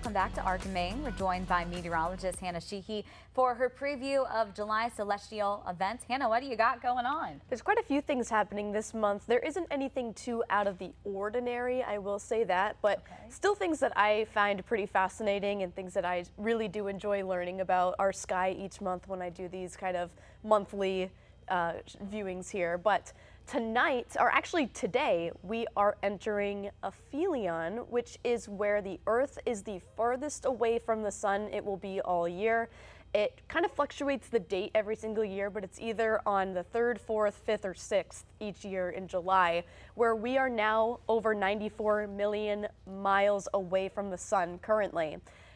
welcome back to Arc in Maine. We're joined by meteorologist Hannah Sheehy for her preview of July celestial events. Hannah, what do you got going on? There's quite a few things happening this month. There isn't anything too out of the ordinary, I will say that, but still things that I find pretty fascinating and things that I really do enjoy learning about our sky each month when I do these kind of monthly viewings here. But tonight, or actually today, we are entering aphelion, which is where the Earth is the farthest away from the sun it will be all year. It kind of fluctuates the date every single year, but it's either on the 3rd, 4th, 5th, or 6th each year in July, where we are now over 94 million miles away from the sun currently.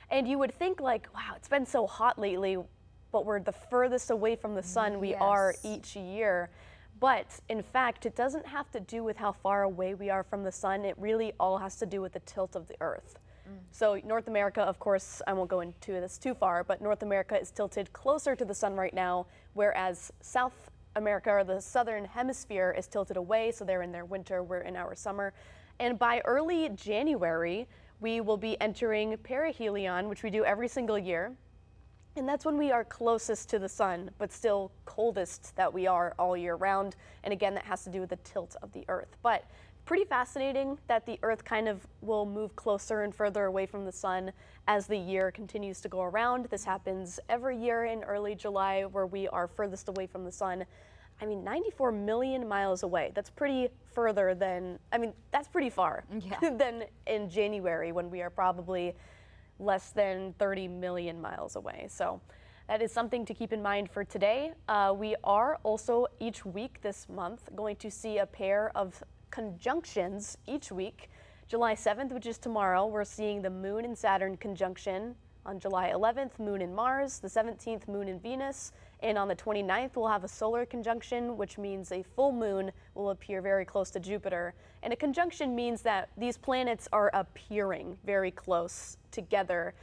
And you would think like, wow, it's been so hot lately, but we're the furthest away from the sun we are each year. But in fact, it doesn't have to do with how far away we are from the sun. It really all has to do with the tilt of the Earth. So North America, of course, I won't go into this too far, but North America is tilted closer to the sun right now, whereas South America, or the southern hemisphere, is tilted away. So they're in their winter, we're in our summer. And by early January, we will be entering perihelion, which we do every single year. And that's when we are closest to the sun, but still coldest that we are all year round. And again, that has to do with the tilt of the Earth. But pretty fascinating that the Earth kind of will move closer and further away from the sun as the year continues to go around. This happens every year in early July, where we are furthest away from the sun. I mean, 94 million miles away. That's pretty further than, that's pretty far than in January, when we are probably less than 30 million miles away. So that is something to keep in mind for today. We are also each week this month going to see a pair of conjunctions each week. July 7th, which is tomorrow, we're seeing the Moon and Saturn conjunction. On July 11th, Moon and Mars. The 17th, Moon and Venus. And on the 29th, we'll have a solar conjunction, which means a full moon will appear very close to Jupiter. And a conjunction means that these planets are appearing very close together.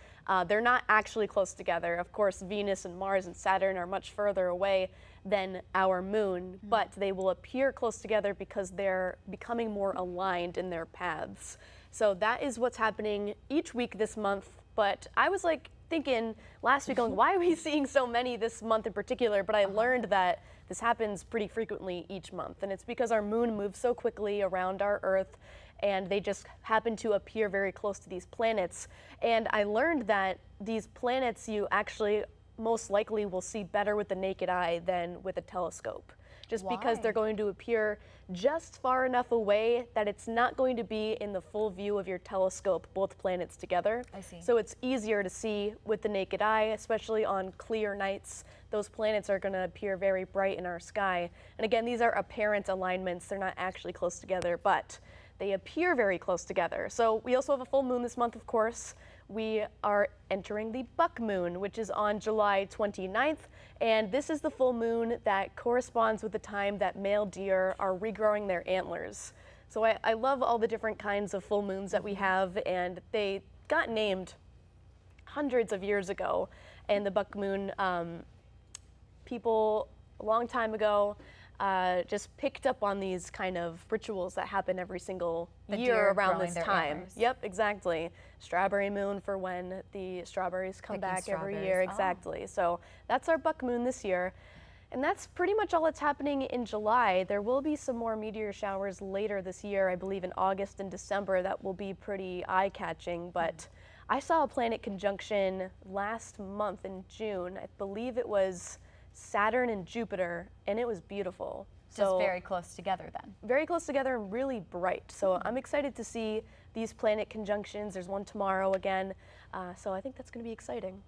They're not actually close together. Of course, Venus and Mars and Saturn are much further away than our moon, but they will appear close together because they're becoming more aligned in their paths. So that is what's happening each week this month. But I was like thinking last week, going, why are we seeing so many this month in particular? But I learned that this happens pretty frequently each month. And it's because our moon moves so quickly around our Earth, and they just happen to appear very close to these planets. And I learned that these planets you actually most likely will see better with the naked eye than with a telescope. Just because they're going to appear just far enough away that it's not going to be in the full view of your telescope, both planets together. I see. So it's easier to see with the naked eye, especially on clear nights. Those planets are going to appear very bright in our sky. And again, these are apparent alignments. They're not actually close together, but they appear very close together. So we also have a full moon this month, of course. We are entering the buck moon, which is on July 29th. And this is the full moon that corresponds with the time that male deer are regrowing their antlers. So I love all the different kinds of full moons that we have, and they got named hundreds of years ago. And the buck moon, people a long time ago just picked up on these kind of rituals that happen every single year around this time. Yep, exactly. Strawberry moon for when the strawberries come back every year. Exactly. So that's our buck moon this year. And that's pretty much all that's happening in July. There will be some more meteor showers later this year, I believe in August and December, that will be pretty eye-catching. But I saw a planet conjunction last month in June. I believe it was Saturn and Jupiter, and it was beautiful. Just very close together then. Very close together and really bright. So I'm excited to see these planet conjunctions. There's one tomorrow again. So I think that's going to be exciting.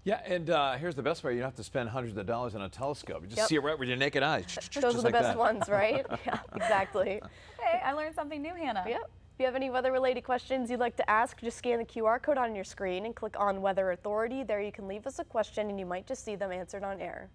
Yeah, and here's the best part. You don't have to spend hundreds of dollars on a telescope. You just see it right with your naked eyes. Those are the best ones, right? Yeah, exactly. Hey, I learned something new, Hannah. Yep. If you have any weather-related questions you'd like to ask, just scan the QR code on your screen and click on Weather Authority. There you can leave us a question and you might just see them answered on air.